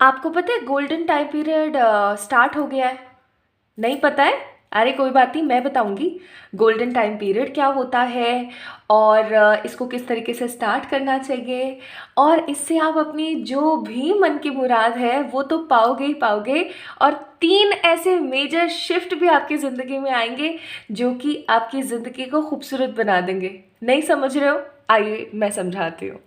आपको पता है गोल्डन टाइम पीरियड स्टार्ट हो गया है? नहीं पता है? अरे कोई बात नहीं, मैं बताऊंगी गोल्डन टाइम पीरियड क्या होता है और इसको किस तरीके से स्टार्ट करना चाहिए। और इससे आप अपनी जो भी मन की मुराद है वो तो पाओगे ही पाओगे। और 3 ऐसे मेजर शिफ्ट भी आपकी ज़िंदगी में आएंगे जो कि आपकी ज़िंदगी को खूबसूरत बना देंगे। नहीं समझ रहे हो? आइए मैं समझाती हूँ।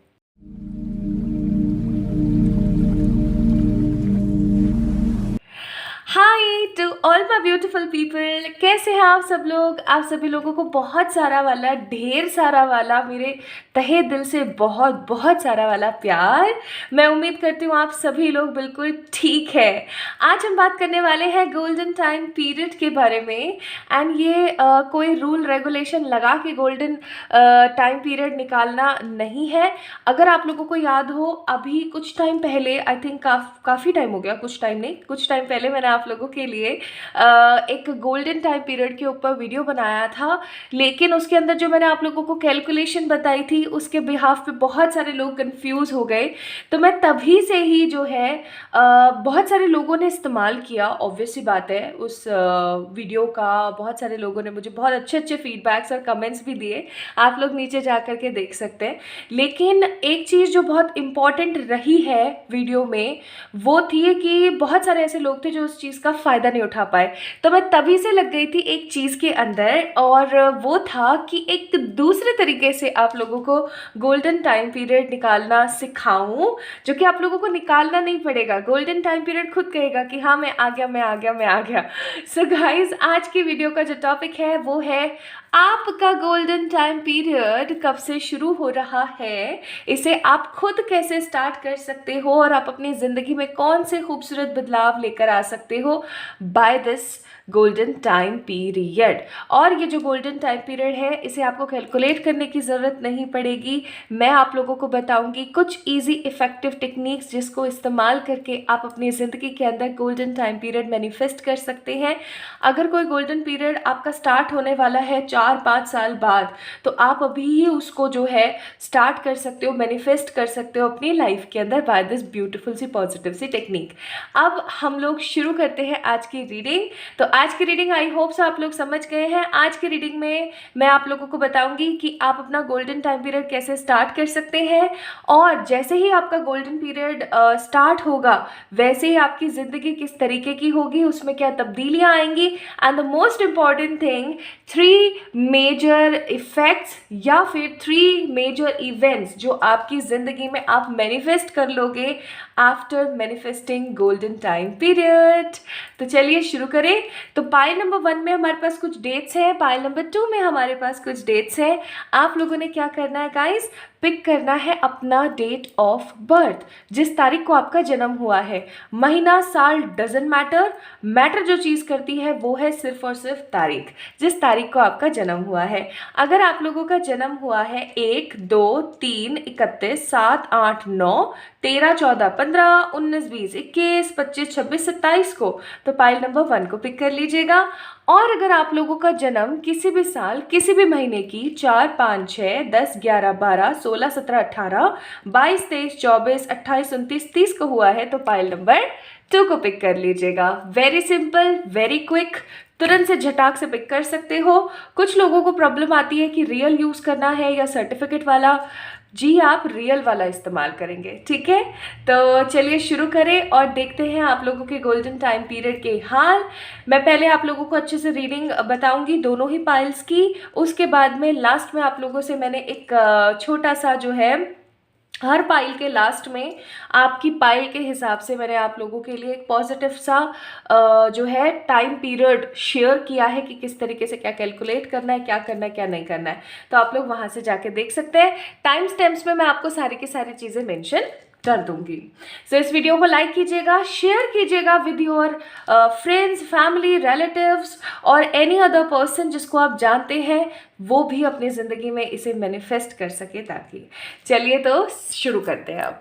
Hi to all my beautiful people, कैसे हैं आप सब लोग? आप सभी लोगों को बहुत सारा वाला, ढेर सारा वाला, मेरे तहे दिल से बहुत बहुत सारा वाला प्यार। मैं उम्मीद करती हूँ आप सभी लोग बिल्कुल ठीक है। आज हम बात करने वाले हैं गोल्डन टाइम पीरियड के बारे में। एंड ये कोई रूल रेगुलेशन लगा के गोल्डन टाइम पीरियड निकालना नहीं है। अगर आप लोगों को याद हो, अभी कुछ टाइम पहले, आई थिंक काफ़ी टाइम हो गया, कुछ टाइम नहीं, कुछ टाइम पहले मैंने आप लोगों के लिए एक गोल्डन टाइम पीरियड के ऊपर वीडियो बनाया था। लेकिन उसके अंदर जो मैंने आप लोगों को कैलकुलेशन बताई थी उसके बिहाफ पे बहुत सारे लोग कंफ्यूज हो गए। तो मैं तभी से ही जो है बहुत सारे लोगों ने इस्तेमाल किया, ऑब्वियस सी बात है, उस वीडियो का। बहुत सारे लोगों ने मुझे बहुत अच्छे अच्छे फीडबैक्स और कमेंट्स भी दिए, आप लोग नीचे जा कर के देख सकते हैं। लेकिन एक चीज़ जो बहुत इम्पॉर्टेंट रही है वीडियो में वो थी कि बहुत सारे ऐसे लोग थे जो उस चीज़ का फ़ायदा नहीं उठा पाए। तो मैं तभी से लग गई थी एक चीज़ के अंदर, और वो था कि एक दूसरे तरीके से आप लोगों को गोल्डन टाइम पीरियड निकालना सिखाऊं, जो कि आप लोगों को निकालना नहीं पड़ेगा। गोल्डन टाइम पीरियड खुद कहेगा कि हाँ मैं आ गया, मैं आ गया, मैं आ गया। सो गाइज, आज की वीडियो का जो टॉपिक है वो है आपका गोल्डन टाइम पीरियड कब से शुरू हो रहा है, इसे आप खुद कैसे स्टार्ट कर सकते हो और आप अपनी ज़िंदगी में कौन से खूबसूरत बदलाव लेकर आ सकते हो by this golden time period. और ये जो गोल्डन टाइम पीरियड है इसे आपको कैलकुलेट करने की ज़रूरत नहीं पड़ेगी। मैं आप लोगों को बताऊंगी कुछ इजी इफ़ेक्टिव टेक्निक्स जिसको इस्तेमाल करके आप अपनी ज़िंदगी के अंदर गोल्डन टाइम पीरियड मैनिफेस्ट कर सकते हैं। अगर कोई गोल्डन पीरियड आपका स्टार्ट होने वाला है 4-5 साल बाद, तो आप अभी ही उसको जो है स्टार्ट कर सकते हो, मैनिफेस्ट कर सकते हो अपनी लाइफ के अंदर बाय दिस ब्यूटीफुल सी पॉजिटिव सी टेक्निक। अब हम लोग शुरू करते हैं आज की रीडिंग। तो आज की रीडिंग आई होप सो आप लोग समझ गए हैं। आज की रीडिंग में मैं आप लोगों को बताऊंगी कि आप अपना गोल्डन टाइम पीरियड कैसे स्टार्ट कर सकते हैं, और जैसे ही आपका गोल्डन पीरियड स्टार्ट होगा वैसे ही आपकी ज़िंदगी किस तरीके की होगी, उसमें क्या तब्दीलियाँ आएंगी, and the most important thing, 3 major effects या फिर 3 मेजर इवेंट्स जो आपकी ज़िंदगी में आप मैनिफेस्ट कर लोगे after manifesting golden time period. तो चलिए शुरू करें। तो पाइल नंबर 1 में हमारे पास कुछ डेट्स हैं, पाइल नंबर 2 में हमारे पास कुछ डेट्स हैं। आप लोगों ने क्या करना है गाइस, पिक करना है अपना डेट ऑफ बर्थ, जिस तारीख को आपका जन्म हुआ है। महीना साल डजंट मैटर, मैटर जो चीज़ करती है वो है सिर्फ और सिर्फ तारीख, जिस तारीख को आपका जन्म हुआ है। अगर आप लोगों का जन्म हुआ है 1, 2, 3, 31, 7, 8, 9, 13, 14, 15, 19, 20, 21, 25, 26, 27 को, तो पाइल नंबर 1 को पिक कर लीजिएगा। और अगर आप लोगों का जन्म किसी भी साल, किसी भी महीने की 4, 5, 6, 10, 11, 12, 16, 17, 18, 22, 23, 24, 28, 29, 30 को हुआ है, तो पाइल नंबर 2 को पिक कर लीजिएगा। वेरी सिंपल, वेरी क्विक, तुरंत से झटाक से पिक कर सकते हो। कुछ लोगों को प्रॉब्लम आती है कि रियल यूज़ करना है या सर्टिफिकेट वाला। जी, आप रियल वाला इस्तेमाल करेंगे, ठीक है? तो चलिए शुरू करें और देखते हैं आप लोगों के गोल्डन टाइम पीरियड के हाल। मैं पहले आप लोगों को अच्छे से रीडिंग बताऊंगी दोनों ही पाइल्स की, उसके बाद में लास्ट में आप लोगों से मैंने एक छोटा सा जो है, हर पाइल के लास्ट में आपकी पाइल के हिसाब से मैंने आप लोगों के लिए एक पॉजिटिव सा जो है टाइम पीरियड शेयर किया है कि किस तरीके से क्या कैलकुलेट करना है, क्या करना है, क्या नहीं करना है। तो आप लोग वहाँ से जाके देख सकते हैं। टाइम स्टैम्प्स में मैं आपको सारी की सारी चीज़ें मेंशन कर दूंगी। सो इस वीडियो को लाइक कीजिएगा, शेयर कीजिएगा with your friends, family, relatives और एनी अदर पर्सन जिसको आप जानते हैं, वो भी अपनी ज़िंदगी में इसे मैनिफेस्ट कर सके। ताकि चलिए तो शुरू करते हैं अब।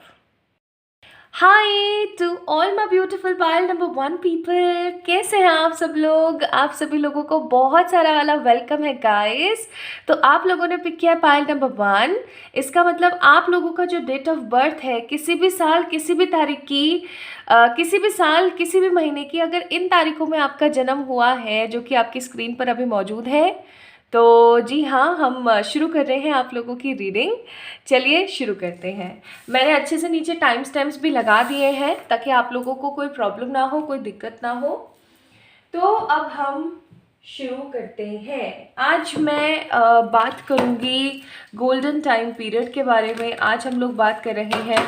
Hi to all my beautiful pile number one people, कैसे हैं आप सब लोग। आप सभी लोगों को बहुत सारा वाला वेलकम है गाइस। तो आप लोगों ने पिक किया है पायल नंबर वन। इसका मतलब आप लोगों का जो डेट ऑफ बर्थ है, किसी भी साल किसी भी तारीख की, किसी भी साल किसी भी महीने की, अगर इन तारीखों में आपका जन्म हुआ है जो कि आपकी स्क्रीन पर अभी मौजूद है, तो जी हाँ, हम शुरू कर रहे हैं आप लोगों की रीडिंग। चलिए शुरू करते हैं। मैंने अच्छे से नीचे टाइम स्टैम्प्स भी लगा दिए हैं ताकि आप लोगों को कोई प्रॉब्लम ना हो, कोई दिक्कत ना हो। तो अब हम शुरू करते हैं। आज मैं बात करूंगी गोल्डन टाइम पीरियड के बारे में। आज हम लोग बात कर रहे हैं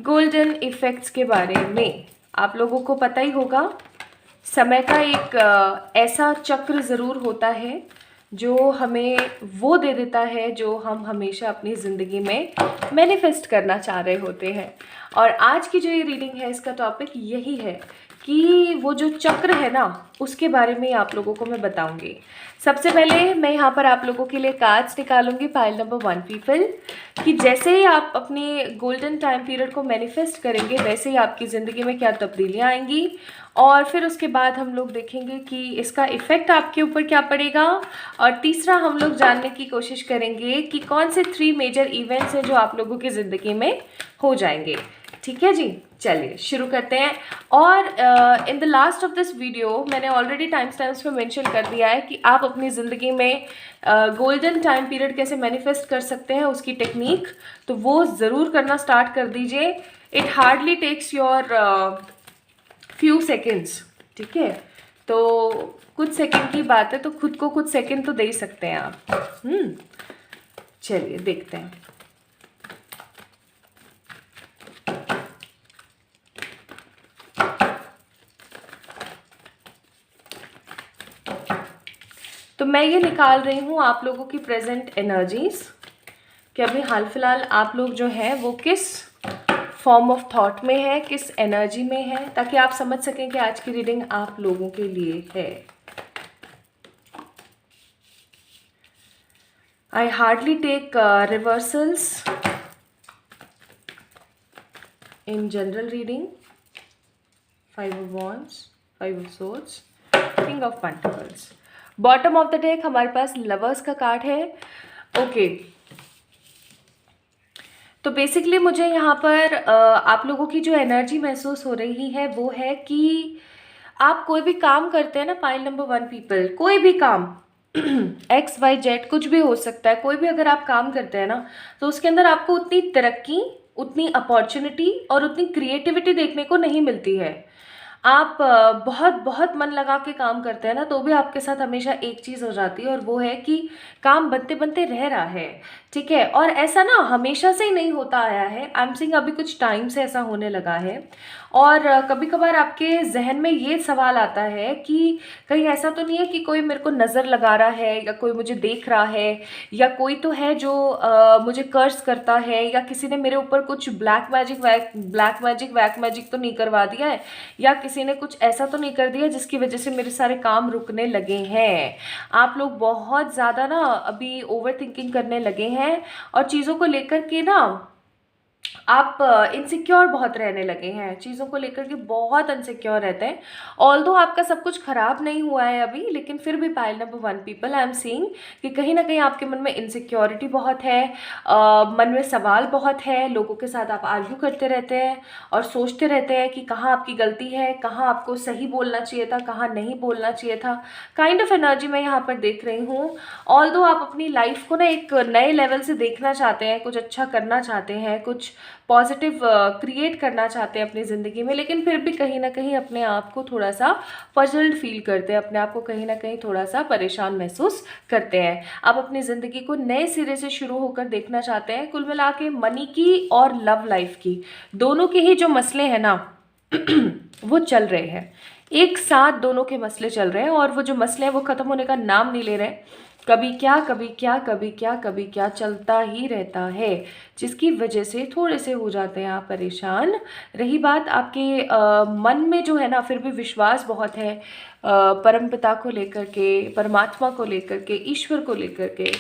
गोल्डन इफ़ेक्ट्स के बारे में। आप लोगों को पता ही होगा, समय का एक ऐसा चक्र ज़रूर होता है जो हमें वो दे देता है जो हम हमेशा अपनी ज़िंदगी में मैनिफेस्ट करना चाह रहे होते हैं। और आज की जो ये रीडिंग है, इसका टॉपिक यही है कि वो जो चक्र है ना, उसके बारे में आप लोगों को मैं बताऊंगी। सबसे पहले मैं यहाँ पर आप लोगों के लिए कार्ड्स निकालूंगी पाइल नंबर वन पीपल, कि जैसे ही आप अपने गोल्डन टाइम पीरियड को मैनिफेस्ट करेंगे वैसे ही आपकी ज़िंदगी में क्या तब्दीलियाँ आएंगी। और फिर उसके बाद हम लोग देखेंगे कि इसका इफ़ेक्ट आपके ऊपर क्या पड़ेगा। और तीसरा हम लोग जानने की कोशिश करेंगे कि कौन से 3 मेजर इवेंट्स हैं जो आप लोगों की ज़िंदगी में हो जाएंगे। ठीक है जी, चलिए शुरू करते हैं। और in the last of this video मैंने ऑलरेडी टाइम स्टैम्प्स में मेंशन कर दिया है कि आप अपनी ज़िंदगी में गोल्डन टाइम पीरियड कैसे मैनिफेस्ट कर सकते हैं, उसकी टेक्निक, तो वो ज़रूर करना स्टार्ट कर दीजिए। It hardly takes your few seconds, ठीक है। तो कुछ सेकंड की बात है, तो खुद को कुछ सेकंड तो दे ही सकते हैं आप। चलिए देखते हैं। तो मैं ये निकाल रही हूँ आप लोगों की प्रेजेंट एनर्जीज, कि अभी हाल फिलहाल आप लोग जो है वो किस फॉर्म ऑफ थॉट में है, किस एनर्जी में है, ताकि आप समझ सकें कि आज की रीडिंग आप लोगों के लिए है। I hardly take reversals in general reading. 5 of Wands, 5 of Swords, King of Pentacles. Bottom of the deck हमारे पास लवर्स का कार्ड है। ओके, तो बेसिकली मुझे यहाँ पर आप लोगों की जो एनर्जी महसूस हो रही है वो है कि आप कोई भी काम करते हैं ना पाइल नंबर वन पीपल, कोई भी काम एक्स वाई जेड कुछ भी हो सकता है, कोई भी अगर आप काम करते हैं ना, तो उसके अंदर आपको उतनी तरक्की, उतनी अपॉर्चुनिटी और उतनी क्रिएटिविटी देखने को नहीं मिलती है। आप बहुत बहुत मन लगा के काम करते हैं ना, तो भी आपके साथ हमेशा एक चीज़ हो जाती है, और वो है कि काम बनते बनते रह रहा है। ठीक है, और ऐसा ना हमेशा से ही नहीं होता आया है। आई एम सेइंग अभी कुछ टाइम से ऐसा होने लगा है। और कभी कभार आपके जहन में ये सवाल आता है कि कहीं ऐसा तो नहीं है कि कोई मेरे को नज़र लगा रहा है, या कोई मुझे देख रहा है, या कोई तो है जो मुझे कर्स करता है, या किसी ने मेरे ऊपर कुछ ब्लैक मैजिक वैक मैजिक तो नहीं करवा दिया है, या किसी ने कुछ ऐसा तो नहीं कर दिया जिसकी वजह से मेरे सारे काम रुकने लगे हैं। आप लोग बहुत ज़्यादा ना अभी ओवर थिंकिंग करने लगे हैं, और चीज़ों को लेकर के ना आप इनसिक्योर बहुत रहने लगे हैं, चीज़ों को लेकर के बहुत इनसिक्योर रहते हैं। ऑल्दो आपका सब कुछ खराब नहीं हुआ है अभी, लेकिन फिर भी pile number one people I am seeing कि कहीं ना कहीं आपके मन में इनसिक्योरिटी बहुत है, मन में सवाल बहुत है। लोगों के साथ आप आर्ग्यू करते रहते हैं और सोचते रहते हैं कि कहाँ आपकी गलती है, कहाँ आपको सही बोलना चाहिए था, कहाँ नहीं बोलना चाहिए था। काइंड ऑफ एनर्जी मैं यहाँ पर देख रही हूँ। ऑल्दो आप अपनी लाइफ को ना एक नए लेवल से देखना चाहते हैं, कुछ अच्छा करना चाहते हैं, कुछ पॉजिटिव क्रिएट करना चाहते हैं अपनी ज़िंदगी में, लेकिन फिर भी कहीं ना कहीं अपने आप को थोड़ा सा पजल्ड फील करते हैं, अपने आप को कहीं ना कहीं थोड़ा सा परेशान महसूस करते हैं। आप अपनी ज़िंदगी को नए सिरे से शुरू होकर देखना चाहते हैं। कुल मिला के मनी की और लव लाइफ की, दोनों के ही जो मसले हैं ना वो चल रहे हैं एक साथ, दोनों के मसले चल रहे हैं, और वो जो मसले हैं वो ख़त्म होने का नाम नहीं ले रहे। कभी क्या कभी क्या कभी क्या कभी क्या चलता ही रहता है, जिसकी वजह से थोड़े से हो जाते हैं आप परेशान। रही बात आपके मन में जो है ना, फिर भी विश्वास बहुत है परमपिता को लेकर के, परमात्मा को लेकर के, ईश्वर को लेकर के,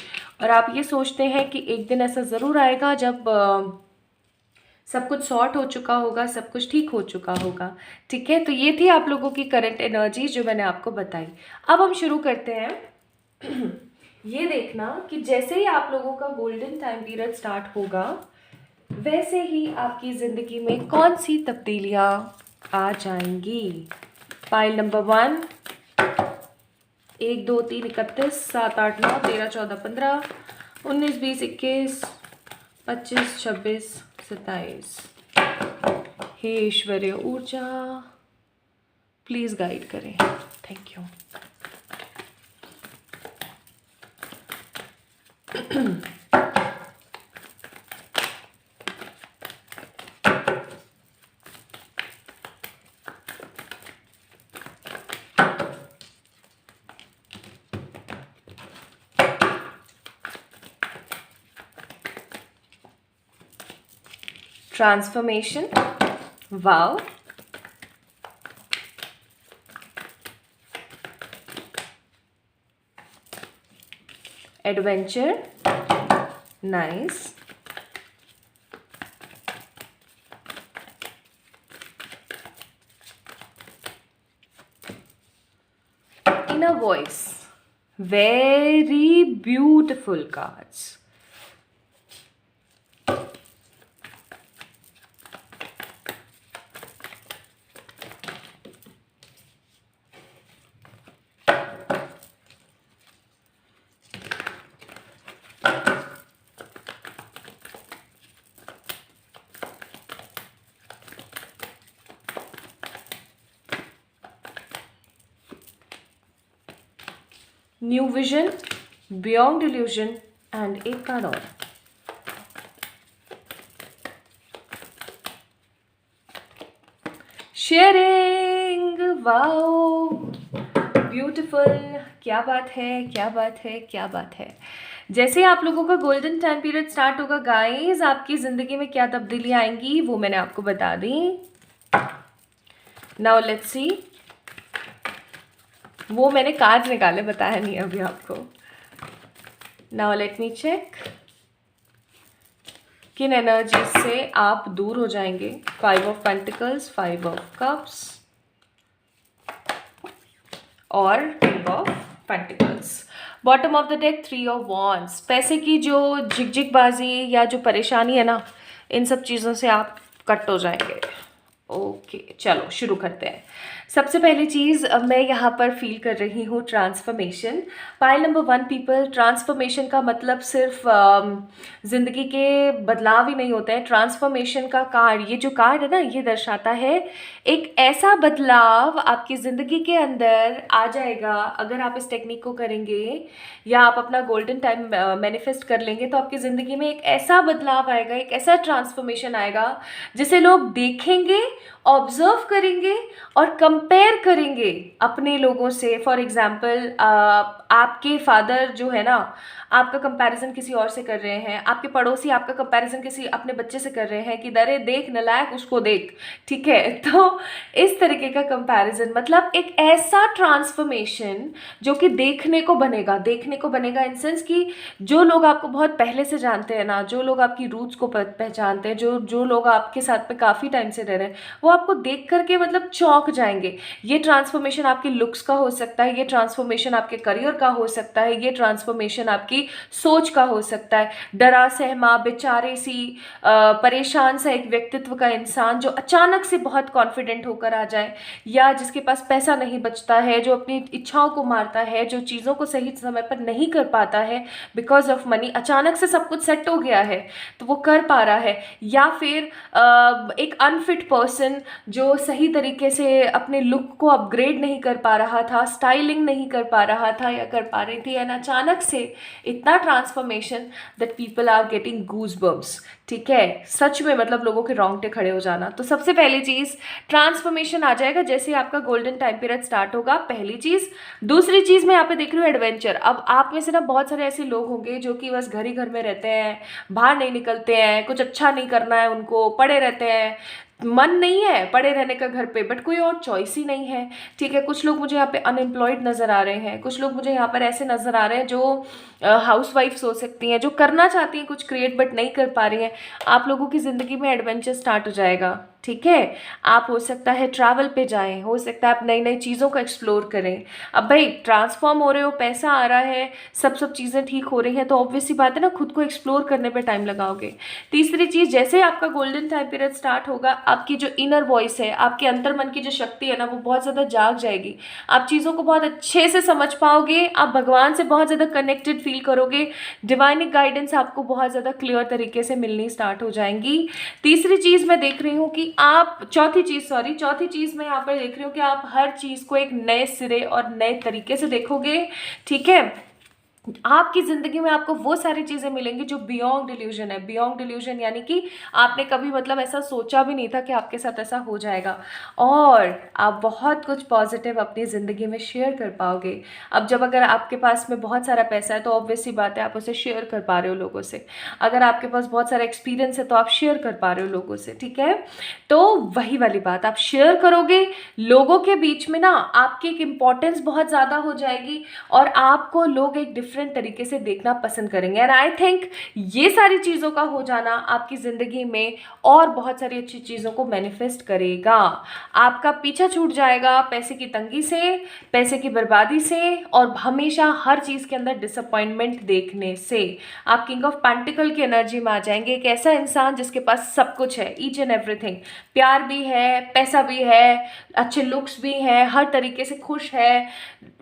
और आप ये सोचते हैं कि एक दिन ऐसा ज़रूर आएगा जब सब कुछ सॉर्ट हो चुका होगा, सब कुछ ठीक हो चुका होगा। ठीक है, तो ये थी आप लोगों की करंट एनर्जी जो मैंने आपको बताई। अब हम शुरू करते हैं। ये देखना कि जैसे ही आप लोगों का गोल्डन टाइम पीरियड स्टार्ट होगा वैसे ही आपकी ज़िंदगी में कौन सी तब्दीलियाँ आ जाएंगी। Pile number 1, 1 2 3 31 7 8 9 13 14 15 19 20 21 25 26 27। हे ईश्वरीय ऊर्जा प्लीज़ गाइड करें। Thank you. Transformation, wow, adventure, nice, inner voice, very beautiful cards. New vision, beyond illusion and एक कार्ड और। शेयरिंग, वाओ, ब्यूटीफुल, क्या बात है, क्या बात है, क्या बात है। जैसे आप लोगों का गोल्डन टाइम पीरियड स्टार्ट होगा गाइस, आपकी ज़िंदगी में क्या तब्दीली आएंगी वो मैंने आपको बता दी। नाउ लेट्स सी, वो मैंने कार्ड्स निकाले, बताया नहीं अभी आपको। नाउ लेट मी चेक किन एनर्जी से आप दूर हो जाएंगे। 5 ऑफ पेंटिकल्स, 5 ऑफ कप्स और 2 of pentacles. Bottom of the deck 3 of wands. पैसे की जो झिकझिकबाजी या जो परेशानी है ना, इन सब चीज़ों से आप कट हो जाएंगे। ओके, चलो शुरू करते हैं। सबसे पहली चीज़ मैं यहाँ पर फील कर रही हूँ transformation. Pile number 1 people, transformation का मतलब सिर्फ ज़िंदगी के बदलाव ही नहीं होते हैं। ट्रांसफॉर्मेशन का कार्ड, ये जो कार्ड है ना, ये दर्शाता है एक ऐसा बदलाव आपकी ज़िंदगी के अंदर आ जाएगा। अगर आप इस टेक्निक को करेंगे या आप अपना गोल्डन टाइम मैनिफेस्ट कर लेंगे तो आपकी ज़िंदगी में एक ऐसा बदलाव आएगा, एक ऐसा ट्रांसफॉर्मेशन आएगा जिसे लोग देखेंगे, ऑब्जर्व करेंगे और कंपेयर करेंगे अपने लोगों से। फॉर एग्जाम्पल, आपके फादर जो है ना, आपका कंपैरिजन किसी और से कर रहे हैं, आपके पड़ोसी आपका कंपैरिजन किसी अपने बच्चे से कर रहे हैं कि दरे देख नलायक उसको देख, ठीक है। तो इस तरीके का कंपैरिजन मतलब एक ऐसा ट्रांसफॉर्मेशन जो कि देखने को बनेगा, देखने को बनेगा इन सेंस कि जो लोग आपको बहुत पहले से जानते हैं ना, जो लोग आपकी रूट्स को पहचानते हैं, जो लोग आपके साथ में काफ़ी टाइम से रह रहे हैं, वो आपको देख करके मतलब चौंक जाएंगे। ये ट्रांसफॉर्मेशन आपके लुक्स का हो सकता है, ये ट्रांसफॉर्मेशन आपके करियर का हो सकता है, ये ट्रांसफॉर्मेशन आपकी सोच का हो सकता है। डरा सहमा बेचारे सी परेशान सा एक व्यक्तित्व का इंसान जो अचानक से बहुत कॉन्फिडेंट होकर आ जाए, या जिसके पास पैसा नहीं बचता है, जो अपनी इच्छाओं को मारता है, जो चीज़ों को सही समय पर नहीं कर पाता है बिकॉज ऑफ मनी। अचानक से सब कुछ सेट हो गया है तो वो कर पा रहा है। या फिर एक अनफिट पर्सन जो सही तरीके से अपने लुक को अपग्रेड नहीं कर पा रहा था, स्टाइलिंग नहीं कर पा रहा था या कर पा रही थी, एंड अचानक से इतना transformation that people are getting goose bumps. ठीक है, सच में मतलब लोगों के रोंगटे खड़े हो जाना। तो सबसे पहली चीज़ ट्रांसफॉर्मेशन आ जाएगा जैसे आपका गोल्डन टाइम पीरियड स्टार्ट होगा, पहली चीज़। दूसरी चीज़ मैं यहाँ पे देख रही हूँ एडवेंचर। अब आप में से ना बहुत सारे ऐसे लोग होंगे जो कि बस घर ही घर में रहते हैं, बाहर नहीं निकलते हैं, कुछ अच्छा नहीं करना है उनको, पड़े रहते हैं, मन नहीं है पड़े रहने का घर पे, बट कोई और चॉइस ही नहीं है, ठीक है। कुछ लोग मुझे यहाँ पे अनएम्प्लॉयड नज़र आ रहे हैं, कुछ लोग मुझे यहाँ पर ऐसे नज़र आ रहे हैं जो हाउस वाइफ्स हो सकती हैं, जो करना चाहती हैं कुछ क्रिएट बट नहीं कर पा रही हैं। आप लोगों की ज़िंदगी में एडवेंचर स्टार्ट हो जाएगा, ठीक है। आप हो सकता है ट्रैवल पे जाएं, हो सकता है आप नई नई चीज़ों का एक्सप्लोर करें। अब भाई ट्रांसफॉर्म हो रहे हो, पैसा आ रहा है, सब चीज़ें ठीक हो रही हैं, तो ऑब्वियस सी बात है ना, खुद को एक्सप्लोर करने पे टाइम लगाओगे। तीसरी चीज़, जैसे आपका गोल्डन टाइम पीरियड स्टार्ट होगा, आपकी जो इनर वॉइस है, आपके अंतर मन की जो शक्ति है ना, वो बहुत ज़्यादा जाग जाएगी। आप चीज़ों को बहुत अच्छे से समझ पाओगे, आप भगवान से बहुत ज़्यादा कनेक्टेड फील करोगे, डिवाइनिक गाइडेंस आपको बहुत ज़्यादा क्लियर तरीके से मिलनी स्टार्ट हो जाएंगी। तीसरी चीज़ मैं देख रही हूँ कि आप चौथी चीज़ मैं यहाँ पर देख रही हूँ कि आप हर चीज़ को एक नए सिरे और नए तरीके से देखोगे, ठीक है। आपकी ज़िंदगी में आपको वो सारी चीज़ें मिलेंगी जो बियॉन्ड डिल्यूजन है। बियॉन्ड डिल्यूजन यानी कि आपने कभी मतलब ऐसा सोचा भी नहीं था कि आपके साथ ऐसा हो जाएगा, और आप बहुत कुछ पॉजिटिव अपनी ज़िंदगी में शेयर कर पाओगे। अब जब अगर आपके पास में बहुत सारा पैसा है तो ऑब्वियस सी बात है आप उसे शेयर कर पा रहे हो लोगों से। अगर आपके पास बहुत सारा एक्सपीरियंस है तो आप शेयर कर पा रहे हो लोगों से, ठीक है। तो वही वाली बात, आप शेयर करोगे लोगों के बीच में ना, आपकी एक इम्पॉर्टेंस बहुत ज़्यादा हो जाएगी और आपको लोग एक डिफरेंट तरीके से देखना पसंद करेंगे। एंड आई थिंक ये सारी चीज़ों का हो जाना आपकी ज़िंदगी में और बहुत सारी अच्छी चीज़ों को मैनिफेस्ट करेगा। आपका पीछा छूट जाएगा पैसे की तंगी से, पैसे की बर्बादी से, और हमेशा हर चीज़ के अंदर डिसअपॉइंटमेंट देखने से। आप किंग ऑफ पेंटिकल की एनर्जी में आ जाएंगे, एक ऐसा इंसान जिसके पास सब कुछ है, ईच एंड एवरीथिंग। प्यार भी है, पैसा भी है, अच्छे लुक्स भी हैं, हर तरीके से खुश है,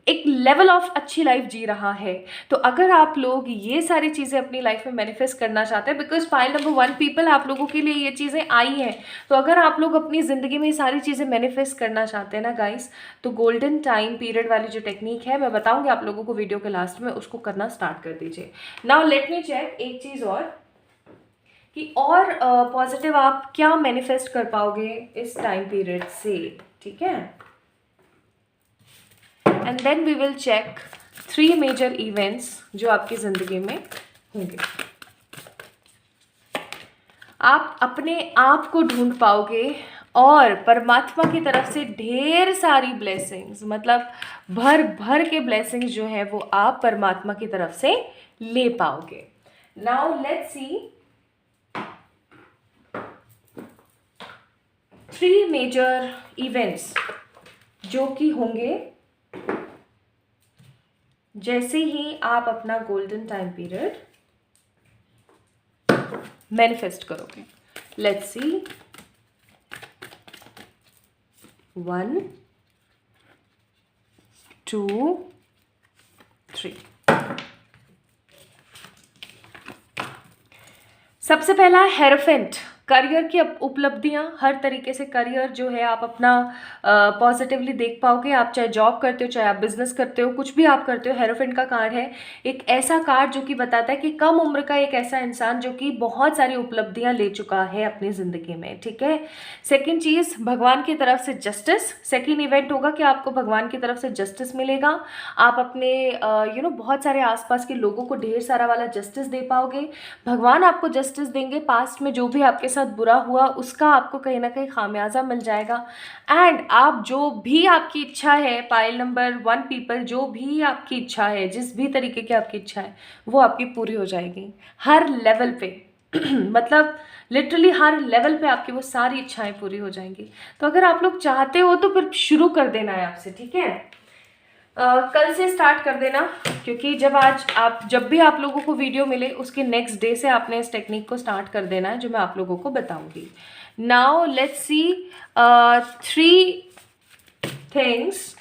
एक लेवल ऑफ अच्छी लाइफ जी रहा है। तो अगर आप लोग ये सारी चीज़ें अपनी लाइफ में मैनिफेस्ट करना चाहते हैं, बिकॉज फाइल नंबर 1 पीपल, आप लोगों के लिए ये चीज़ें आई हैं, तो अगर आप लोग अपनी ज़िंदगी में ये सारी चीज़ें मैनिफेस्ट करना चाहते हैं ना गाइस, तो गोल्डन टाइम पीरियड वाली जो टेक्निक है मैं बताऊंगी आप लोगों को वीडियो के लास्ट में, उसको करना स्टार्ट कर दीजिए। नाउ लेट मी चेक एक चीज़ और, कि और पॉजिटिव आप क्या मैनिफेस्ट कर पाओगे इस टाइम पीरियड से, ठीक है। And then we will check 3 major events जो आपकी ज़िंदगी में होंगे। आप अपने आप को ढूंढ पाओगे और परमात्मा की तरफ से ढेर सारी ब्लेसिंग्स, मतलब भर भर के ब्लेसिंग्स जो है वो आप परमात्मा की तरफ से ले पाओगे। Now let's see 3 major events जो कि होंगे जैसे ही आप अपना गोल्डन टाइम पीरियड मैनिफेस्ट करोगे। Let's see 1 2 3। सबसे पहला हेरोफेंट, करियर की उपलब्धियां, हर तरीके से करियर जो है आप अपना पॉजिटिवली देख पाओगे। आप चाहे जॉब करते हो, चाहे आप बिजनेस करते हो, कुछ भी आप करते हो, हेरोफेंट का कार्ड है एक ऐसा कार्ड जो कि बताता है कि कम उम्र का एक ऐसा इंसान जो कि बहुत सारी उपलब्धियां ले चुका है अपनी ज़िंदगी में, ठीक है। सेकेंड चीज़, भगवान की तरफ से जस्टिस। सेकेंड इवेंट होगा कि आपको भगवान की तरफ से जस्टिस मिलेगा। आप अपने बहुत सारे आसपास के लोगों को ढेर सारा वाला जस्टिस दे पाओगे। भगवान आपको जस्टिस देंगे, पास्ट में जो भी आपके साथ बुरा हुआ उसका आपको कहीं ना कहीं खामियाजा मिल जाएगा। एंड आप जो भी आपकी इच्छा है, पाइल नंबर 1 पीपल, जो भी आपकी इच्छा है, जिस भी तरीके की आपकी इच्छा है वो आपकी पूरी हो जाएगी हर लेवल पे मतलब लिटरली हर लेवल पे आपकी वो सारी इच्छाएं पूरी हो जाएंगी। तो अगर आप लोग चाहते हो तो फिर शुरू कर देना है आपसे, ठीक है। कल से स्टार्ट कर देना, क्योंकि जब भी आप लोगों को वीडियो मिले उसके नेक्स्ट डे से आपने इस टेक्निक को स्टार्ट कर देना है जो मैं आप लोगों को बताऊंगी। नाउ लेट्स सी 3 थिंग्स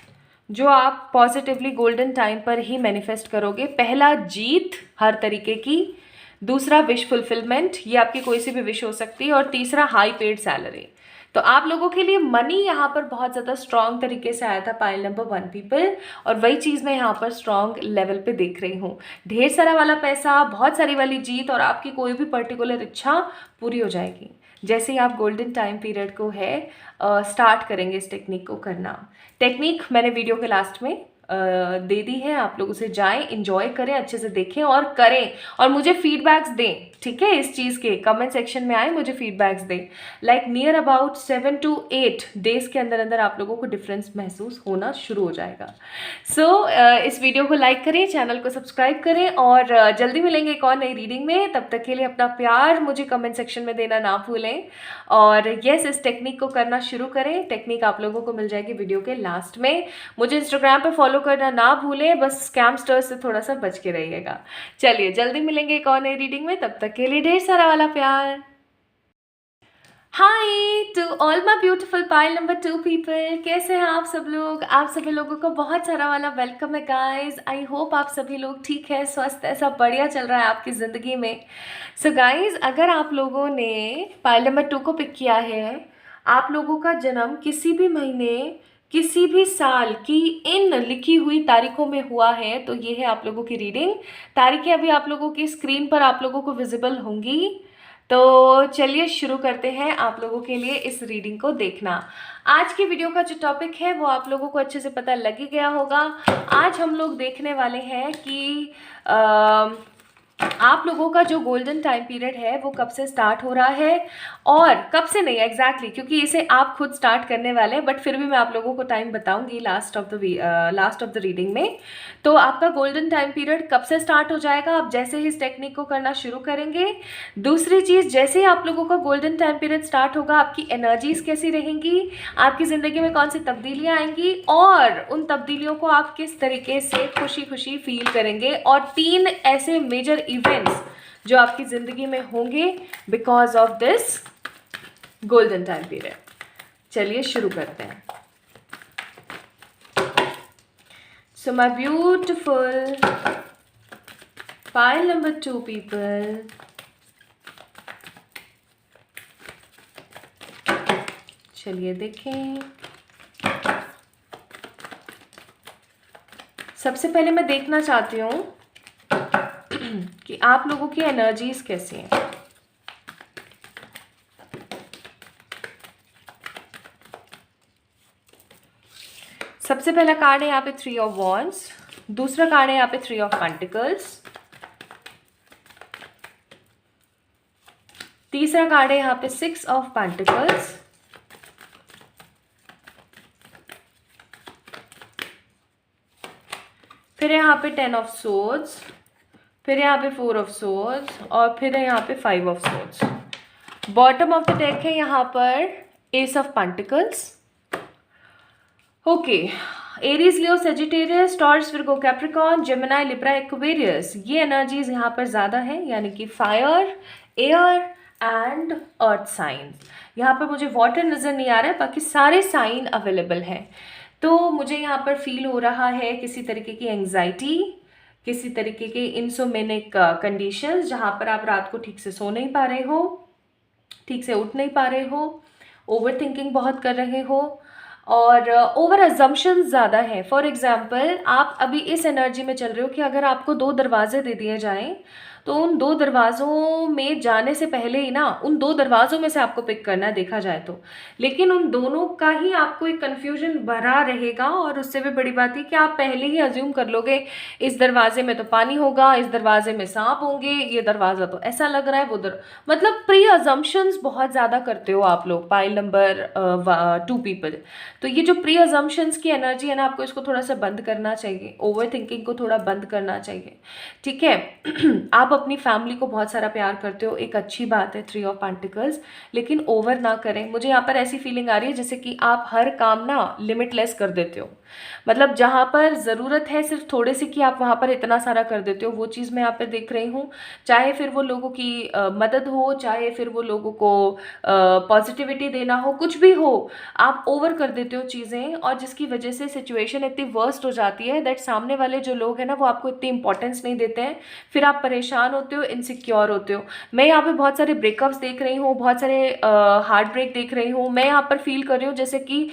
जो आप पॉजिटिवली गोल्डन टाइम पर ही मैनिफेस्ट करोगे। पहला, जीत हर तरीके की। दूसरा, विश फुलफिलमेंट, ये आपकी कोई सी भी विश हो सकती है। और तीसरा, हाई पेड सैलरी। तो आप लोगों के लिए मनी यहाँ पर बहुत ज़्यादा स्ट्रॉन्ग तरीके से आया था पाइल नंबर 1 पीपल, और वही चीज़ मैं यहाँ पर स्ट्रॉन्ग लेवल पे देख रही हूँ। ढेर सारा वाला पैसा, बहुत सारी वाली जीत, और आपकी कोई भी पर्टिकुलर इच्छा पूरी हो जाएगी जैसे ही आप गोल्डन टाइम पीरियड को है स्टार्ट करेंगे इस टेक्निक को करना। टेक्निक मैंने वीडियो के लास्ट में दे दी है, आप लोग उसे जाएं, एंजॉय करें, अच्छे से देखें और करें, और मुझे फीडबैक्स दें। ठीक है, इस चीज़ के कमेंट सेक्शन में आए, मुझे फीडबैक्स दें। Like near about 7 to 8 days के अंदर अंदर आप लोगों को डिफरेंस महसूस होना शुरू हो जाएगा। इस वीडियो को लाइक करें, चैनल को सब्सक्राइब करें और जल्दी मिलेंगे एक और नई रीडिंग में। तब तक के लिए अपना प्यार मुझे कमेंट सेक्शन में देना ना भूलें और यस, इस टेक्निक को करना शुरू करें। टेक्निक आप लोगों को मिल जाएगी वीडियो के लास्ट में। मुझे इंस्टाग्राम पर फॉलो करना ना भूलें, बस स्कैमस्टर्स से थोड़ा सा बच के रहिएगा। चलिए जल्दी मिलेंगे एक और नई रीडिंग में, तब तक के लिए ढेर सारा वाला प्यार। Hi to all my beautiful pile number 2 people, कैसे हैं आप सब लोग? आप सभी लोगों को बहुत सारा वाला वेलकम है गाइज। आई होप आप सभी लोग ठीक है, स्वस्थ है, सब बढ़िया चल रहा है आपकी ज़िंदगी में। सो गाइज, अगर आप लोगों ने पाइल नंबर 2 को पिक किया है, आप लोगों का जन्म किसी भी महीने, किसी भी साल की इन लिखी हुई तारीखों में हुआ है, तो ये है आप लोगों की रीडिंग। तारीखें अभी आप लोगों की स्क्रीन पर आप लोगों को विजिबल होंगी। तो चलिए शुरू करते हैं आप लोगों के लिए इस रीडिंग को देखना। आज की वीडियो का जो टॉपिक है वो आप लोगों को अच्छे से पता लग ही गया होगा। आज हम लोग देखने वाले हैं कि आप लोगों का जो गोल्डन टाइम पीरियड है वो कब से स्टार्ट हो रहा है और कब से नहीं एग्जैक्टली क्योंकि इसे आप खुद स्टार्ट करने वाले हैं, बट फिर भी मैं आप लोगों को टाइम बताऊंगी लास्ट ऑफ द रीडिंग में। तो आपका गोल्डन टाइम पीरियड कब से स्टार्ट हो जाएगा आप जैसे ही इस टेक्निक को करना शुरू करेंगे। दूसरी चीज़, जैसे ही आप लोगों का गोल्डन टाइम पीरियड स्टार्ट होगा, आपकी एनर्जीज कैसी रहेंगी, आपकी ज़िंदगी में कौन सी तब्दीलियाँ आएंगी और उन तब्दीलियों को आप किस तरीके से खुशी खुशी फील करेंगे, और 3 ऐसे मेजर इवेंट्स जो आपकी ज़िंदगी में होंगे because of this golden time period. चलिए शुरू करते हैं। So my beautiful pile number 2 people, चलिए देखें। सबसे पहले मैं देखना चाहती हूँ कि आप लोगों की एनर्जीज कैसी हैं। सबसे पहला कार्ड है यहाँ पे 3 ऑफ वॉन्ड्स, दूसरा कार्ड है यहाँ पे 3 ऑफ पेंटिकल्स, तीसरा कार्ड है यहाँ पे 6 ऑफ पेंटिकल्स, फिर है यहाँ पे 10 ऑफ सोर्ड्स, फिर यहाँ पे 4 ऑफ सोर्ड्स और फिर है यहाँ पे 5 of swords. Bottom of the deck है यहाँ पर ace of pentacles. Okay, Aries, Leo, Sagittarius, Taurus, Virgo, Capricorn, Gemini, Libra, Aquarius, ये एनर्जीज यहाँ पर ज़्यादा है, यानी कि fire, air and earth sign. यहाँ पर मुझे वाटर नज़र नहीं आ रहा है, बाकी सारे साइन अवेलेबल हैं। तो मुझे यहाँ पर फील हो रहा है किसी तरीके की एंग्जाइटी, किसी तरीके के इंसोमेनिक कंडीशंस जहाँ पर आप रात को ठीक से सो नहीं पा रहे हो, ठीक से उठ नहीं पा रहे हो, ओवर थिंकिंग बहुत कर रहे हो और ओवर अजम्पशन ज़्यादा है। फॉर एग्जाम्पल, आप अभी इस एनर्जी में चल रहे हो कि अगर आपको 2 दरवाजे दे दिए जाएं तो उन 2 दरवाज़ों में जाने से पहले ही ना उन 2 दरवाज़ों में से आपको पिक करना है देखा जाए तो, लेकिन उन दोनों का ही आपको एक कन्फ्यूजन भरा रहेगा और उससे भी बड़ी बात है कि आप पहले ही अज्यूम कर लोगे इस दरवाजे में तो पानी होगा, इस दरवाजे में सांप होंगे, ये दरवाज़ा तो ऐसा लग रहा है, वो मतलब प्री अजम्पशंस बहुत ज़्यादा करते हो आप लोग पाइल नंबर 2 पीपल। तो ये जो प्री अजम्पशंस की एनर्जी है ना, आपको इसको थोड़ा सा बंद करना चाहिए, ओवर थिंकिंग को थोड़ा बंद करना चाहिए, ठीक है। आप अपनी फैमिली को बहुत सारा प्यार करते हो, एक अच्छी बात है, 3 ऑफ पेंटिकल्स, लेकिन ओवर ना करें। मुझे यहाँ पर ऐसी फीलिंग आ रही है जैसे कि आप हर काम ना लिमिटलेस कर देते हो, मतलब जहाँ पर ज़रूरत है सिर्फ थोड़े से कि आप वहाँ पर इतना सारा कर देते हो, वो चीज़ मैं यहाँ पर देख रही हूँ। चाहे फिर वो लोगों की मदद हो, चाहे फिर वो लोगों को पॉजिटिविटी देना हो, कुछ भी हो, आप ओवर कर देते हो चीज़ें और जिसकी वजह से सिचुएशन इतनी वर्स्ट हो जाती है दैट सामने वाले जो लोग हैं ना वो आपको इतनी इंपॉर्टेंस नहीं देते हैं, फिर आप परेशान होते हो, इनसिक्योर होते हो। मैं यहाँ पे बहुत सारे ब्रेकअप्स देख रही हूँ, बहुत सारे हार्ट ब्रेक देख रही हूँ। मैं यहाँ पर फील कर रही हूँ जैसे कि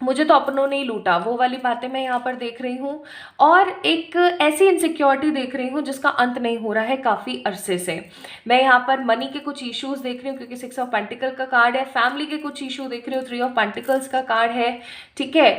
मुझे तो अपनों ने ही लूटा, वो वाली बातें मैं यहाँ पर देख रही हूँ। और एक ऐसी इनसिक्योरिटी देख रही हूँ जिसका अंत नहीं हो रहा है काफ़ी अरसे से। मैं यहाँ पर मनी के कुछ इश्यूज देख रही हूँ क्योंकि 6 ऑफ पेंटिकल का कार्ड है। फैमिली के कुछ इशू देख रही हूँ, 3 ऑफ पेंटिकल्स का कार्ड है, ठीक है।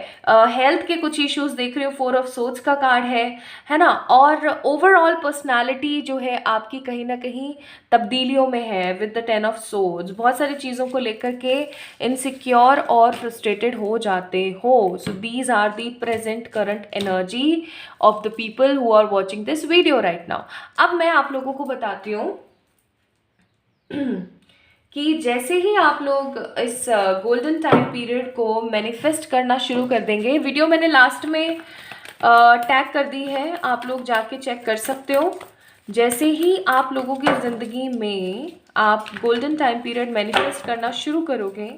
हेल्थ के कुछ इश्यूज देख रही हूँ, 4 ऑफ सोर्ड्स का कार्ड है ना। और ओवरऑल पर्सनैलिटी जो है आपकी कहीं ना कहीं तब्दीलियों में है विद द 10 ऑफ सोर्ड्स। बहुत सारी चीज़ों को लेकर के इनसिक्योर और फ्रस्ट्रेटेड हो जाते हो। So these are the present current energy of the people who are watching this video right now. अब मैं आप लोगों को बताती हूँ कि जैसे ही आप लोग इस गोल्डन टाइम पीरियड को मैनिफेस्ट करना शुरू कर देंगे, वीडियो मैंने लास्ट में टैग कर दी है, आप लोग जाके चेक कर सकते हो। जैसे ही आप लोगों की ज़िंदगी में आप गोल्डन टाइम पीरियड मैनिफेस्ट करना शुरू करोगे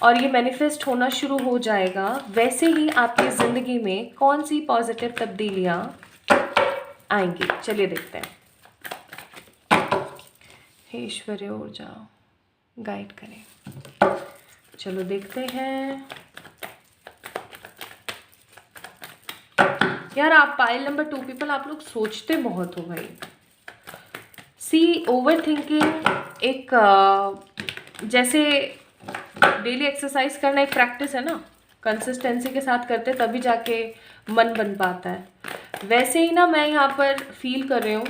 और ये मैनिफेस्ट होना शुरू हो जाएगा, वैसे ही आपकी ज़िंदगी में कौन सी पॉजिटिव तब्दीलियाँ आएंगी। चलिए देखते हैं। हे ईश्वरीय ऊर्जा गाइड करें। चलो देखते हैं। यार आप पाइल नंबर 2 पीपल, आप लोग सोचते बहुत हो भाई। सी ओवर थिंकिंग एक जैसे डेली एक्सरसाइज करना एक प्रैक्टिस है ना, कंसिस्टेंसी के साथ करते तभी जाके मन बन पाता है, वैसे ही ना मैं यहाँ पर फील कर रही हूँ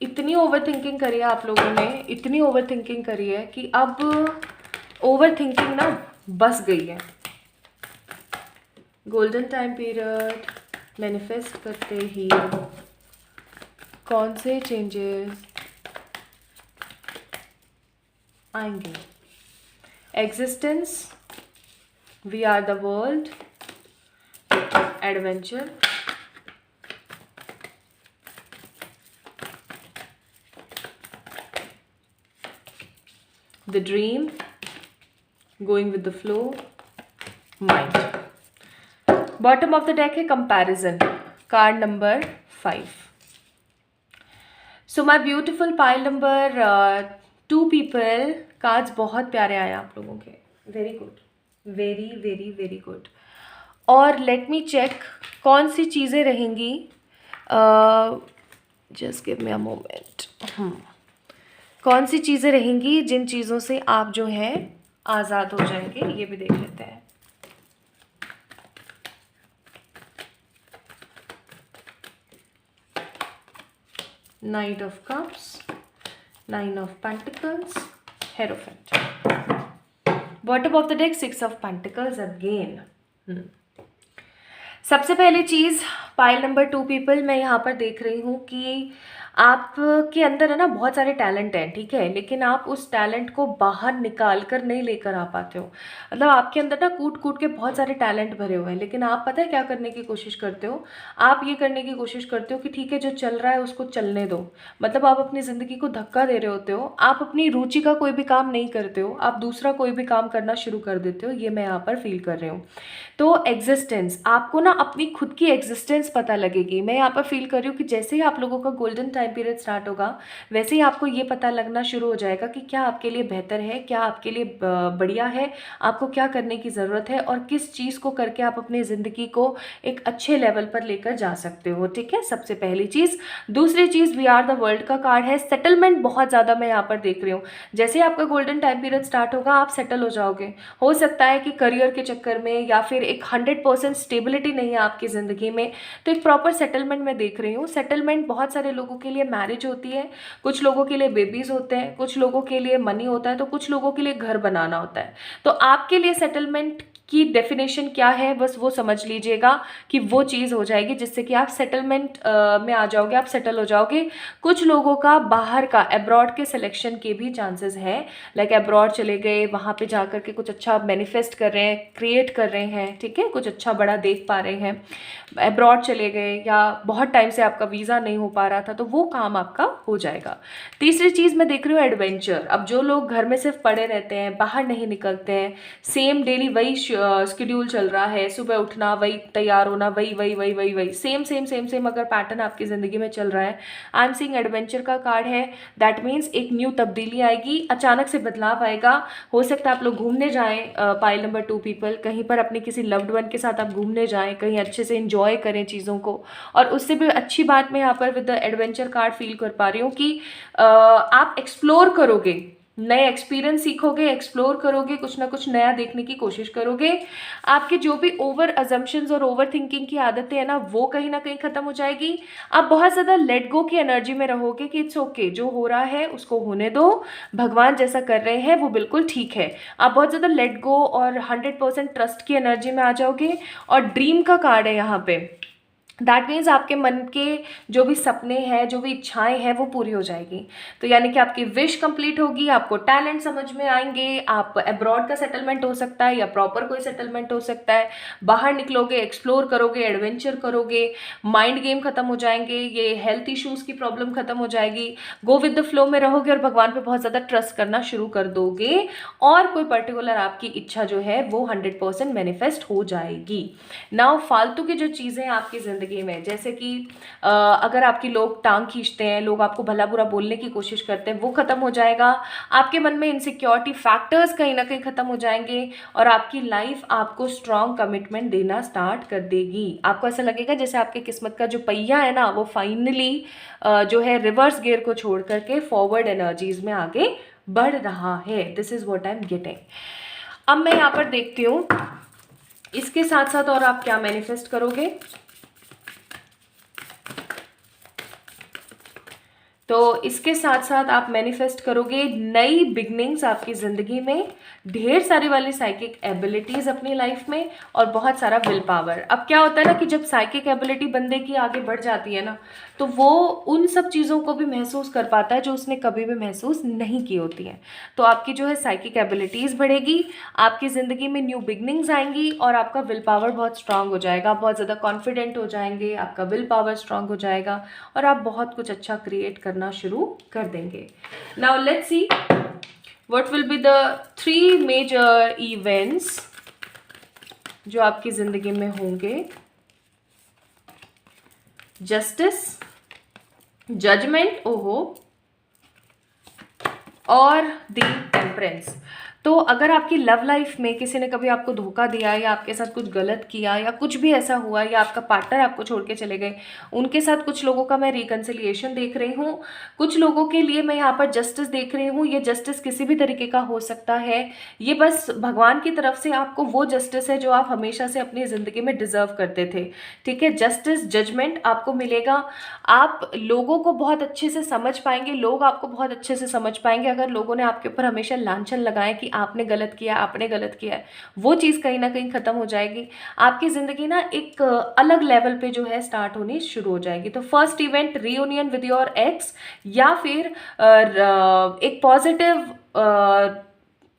इतनी ओवर थिंकिंग करी है आप लोगों ने, इतनी ओवर थिंकिंग करी है कि अब ओवर थिंकिंग ना बस गई है। गोल्डन टाइम पीरियड मैनिफेस्ट करते ही कौन से चेंजेस आएंगे। Existence, we are the world, adventure, the dream, going with the flow, mind. Bottom of the deck है comparison, card number 5। So my beautiful pile number 2 people, cards बहुत प्यारे आए आप लोगों के। Very good, very very very good. और let me check कौन सी चीज़ें रहेंगी। Just give me a moment. कौन सी चीज़ें रहेंगी जिन चीज़ों से आप जो है आज़ाद हो जाएंगे, ये भी देख लेते हैं। Night of cups, 9 of pentacles, hierophant. Bottom of the deck 6 of pentacles again. सबसे पहली चीज़ पाइल नंबर 2 पीपल, मैं यहाँ पर देख रही हूँ कि आपके अंदर है ना बहुत सारे टैलेंट हैं, ठीक है, लेकिन आप उस टैलेंट को बाहर निकाल कर नहीं लेकर आ पाते हो। मतलब आपके अंदर ना कूट कूट के बहुत सारे टैलेंट भरे हुए हैं, लेकिन आप पता है क्या करने की कोशिश करते हो। आप ये करने की कोशिश करते हो कि ठीक है जो चल रहा है उसको चलने दो। मतलब आप अपनी ज़िंदगी को धक्का दे रहे होते हो, आप अपनी रुचि का कोई भी काम नहीं करते हो, आप दूसरा कोई भी काम करना शुरू कर देते हो। ये मैं यहाँ पर फील कर रही हूँ। तो एग्जिस्टेंस, आपको ना अपनी खुद की एग्जिस्टेंस पता लगेगी। मैं यहाँ पर फील कर रही हूँ कि जैसे ही आप लोगों का गोल्डन टाइम पीरियड स्टार्ट होगा, वैसे ही आपको ये पता लगना शुरू हो जाएगा कि क्या आपके लिए बेहतर है, क्या आपके लिए बढ़िया है, आपको क्या करने की ज़रूरत है और किस चीज़ को करके आप अपनी ज़िंदगी को एक अच्छे लेवल पर लेकर जा सकते हो, ठीक है। सबसे पहली चीज़। दूसरी चीज़, वी आर द वर्ल्ड का कार्ड है। सेटलमेंट बहुत ज़्यादा मैं यहाँ पर देख रही हूँ। जैसे आपका गोल्डन टाइम पीरियड स्टार्ट होगा, आप सेटल हो जाओगे। हो सकता है कि करियर के चक्कर में या फिर एक 100% स्टेबिलिटी नहीं है आपकी ज़िंदगी में, तो एक प्रॉपर सेटलमेंट मैं देख रही हूँ। सेटलमेंट बहुत सारे लोगों के लिए मैरिज होती है, कुछ लोगों के लिए बेबीज़ होते हैं, कुछ लोगों के लिए मनी होता है, तो कुछ लोगों के लिए घर बनाना होता है। तो आपके लिए सेटलमेंट की डेफिनेशन क्या है, बस वो समझ लीजिएगा कि वो चीज़ हो जाएगी जिससे कि आप सेटलमेंट में आ जाओगे, आप सेटल हो जाओगे। कुछ लोगों का बाहर का एब्रॉड के सिलेक्शन के भी चांसेस हैं, लाइक एब्रॉड चले गए, वहाँ पे जा कर के कुछ अच्छा मैनिफेस्ट कर रहे हैं, क्रिएट कर रहे हैं, ठीक है, कुछ अच्छा बड़ा देख पा रहे हैं, एब्रॉड चले गए, या बहुत टाइम से आपका वीज़ा नहीं हो पा रहा था, तो वो काम आपका हो जाएगा। तीसरी चीज़ मैं देख रही हूँ एडवेंचर। अब जो लोग घर में सिर्फ पड़े रहते हैं, बाहर नहीं निकलते हैं, सेम डेली वही शेड्यूल चल रहा है, सुबह उठना, वही तैयार होना, वही वही वही वही वही सेम सेम सेम सेम अगर पैटर्न आपकी ज़िंदगी में चल रहा है, आई एम सीइंग एडवेंचर का कार्ड है। दैट मीन्स एक न्यू तब्दीली आएगी, अचानक से बदलाव आएगा। हो सकता है आप लोग घूमने जाएं, पाइल नंबर 2 पीपल, कहीं पर अपने किसी लव्ड वन के साथ आप घूमने जाएं, कहीं अच्छे से इंजॉय करें चीज़ों को। और उससे भी अच्छी बात मैं यहाँ पर with the adventure card feel कर पा रही हूँ कि आप एक्सप्लोर करोगे, नए एक्सपीरियंस सीखोगे, एक्सप्लोर करोगे, कुछ ना कुछ नया देखने की कोशिश करोगे। आपके जो भी ओवर अजम्पशंस और ओवर थिंकिंग की आदतें हैं ना, वो कहीं ना कहीं ख़त्म हो जाएगी। आप बहुत ज़्यादा लेट गो की एनर्जी में रहोगे कि इट्स ओके, जो हो रहा है उसको होने दो, भगवान जैसा कर रहे हैं वो बिल्कुल ठीक है। आप बहुत ज़्यादा लेट गो और 100% ट्रस्ट की एनर्जी में आ जाओगे। और ड्रीम का कार्ड है यहाँ पे, दैट मीन्स आपके मन के जो भी सपने हैं, जो भी इच्छाएं हैं, वो पूरी हो जाएगी। तो यानी कि आपकी विश कंप्लीट होगी, आपको टैलेंट समझ में आएंगे, आप अब्रॉड का सेटलमेंट हो सकता है या प्रॉपर कोई सेटलमेंट हो सकता है, बाहर निकलोगे, एक्सप्लोर करोगे, एडवेंचर करोगे, माइंड गेम खत्म हो जाएंगे, ये हेल्थ इश्यूज़ की प्रॉब्लम खत्म हो जाएगी, गो विद द फ्लो में रहोगे और भगवान पे बहुत ज़्यादा ट्रस्ट करना शुरू कर दोगे और कोई पर्टिकुलर आपकी इच्छा जो है वो 100% मैनिफेस्ट हो जाएगी। नाउ फालतू की जो चीज़ें आपकी ज़िंदगी में, जैसे कि अगर आपकी लोग टांग खींचते हैं, लोग आपको भला बुरा बोलने की कोशिश करते हैं, वो खत्म हो जाएगा। आपके मन में इनसिक्योरिटी फैक्टर्स कहीं ना कहीं खत्म हो जाएंगे और आपकी लाइफ आपको स्ट्रॉन्ग कमिटमेंट देना स्टार्ट कर देगी। आपको ऐसा लगेगा जैसे आपकी किस्मत का जो पहिया है ना, वो फाइनली जो है रिवर्स गियर को छोड़ करके फॉरवर्ड एनर्जीज में आगे बढ़ रहा है। This is what I am getting. अब मैं यहाँ पर देखती हूँ इसके साथ साथ और आप क्या मैनिफेस्ट करोगे। तो इसके साथ साथ आप मैनिफेस्ट करोगे नई बिगनिंग्स आपकी ज़िंदगी में, ढेर सारी वाली साइकिक एबिलिटीज़ अपनी लाइफ में और बहुत सारा विल पावर। अब क्या होता है ना कि जब साइकिक एबिलिटी बंदे की आगे बढ़ जाती है ना, तो वो उन सब चीज़ों को भी महसूस कर पाता है जो उसने कभी भी महसूस नहीं की होती हैं। तो आपकी जो है साइकिक एबिलिटीज़ बढ़ेगी, आपकी ज़िंदगी में न्यू बिगनिंग्स आएंगी और आपका विल पावर बहुत स्ट्रांग हो जाएगा, बहुत ज़्यादा कॉन्फिडेंट हो जाएंगे, आपका विल पावर स्ट्रांग हो जाएगा और आप बहुत कुछ अच्छा क्रिएट करना शुरू कर देंगे। Now let's see what will be the 3 major events जो आपकी ज़िंदगी में होंगे। जस्टिस, जजमेंट, ओहो, और द टेम्परेंस। तो अगर आपकी लव लाइफ में किसी ने कभी आपको धोखा दिया या आपके साथ कुछ गलत किया या कुछ भी ऐसा हुआ या आपका पार्टनर आपको छोड़ के चले गए, उनके साथ कुछ लोगों का मैं रिकन्सिलिएशन देख रही हूँ। कुछ लोगों के लिए मैं यहाँ पर जस्टिस देख रही हूँ। ये जस्टिस किसी भी तरीके का हो सकता है, ये बस भगवान की तरफ से आपको वो जस्टिस है जो आप हमेशा से अपनी ज़िंदगी में डिजर्व करते थे। ठीक है, जस्टिस, जजमेंट आपको मिलेगा। आप लोगों को बहुत अच्छे से समझ पाएंगे, लोग आपको बहुत अच्छे से समझ पाएंगे। अगर लोगों ने आपके ऊपर हमेशा लांछन लगाए कि आपने गलत किया, आपने गलत किया है, वो चीज़ कहीं ना कहीं ख़त्म हो जाएगी। आपकी ज़िंदगी ना एक अलग लेवल पे जो है स्टार्ट होनी शुरू हो जाएगी। तो first event reunion with your x, या फिर एक पॉजिटिव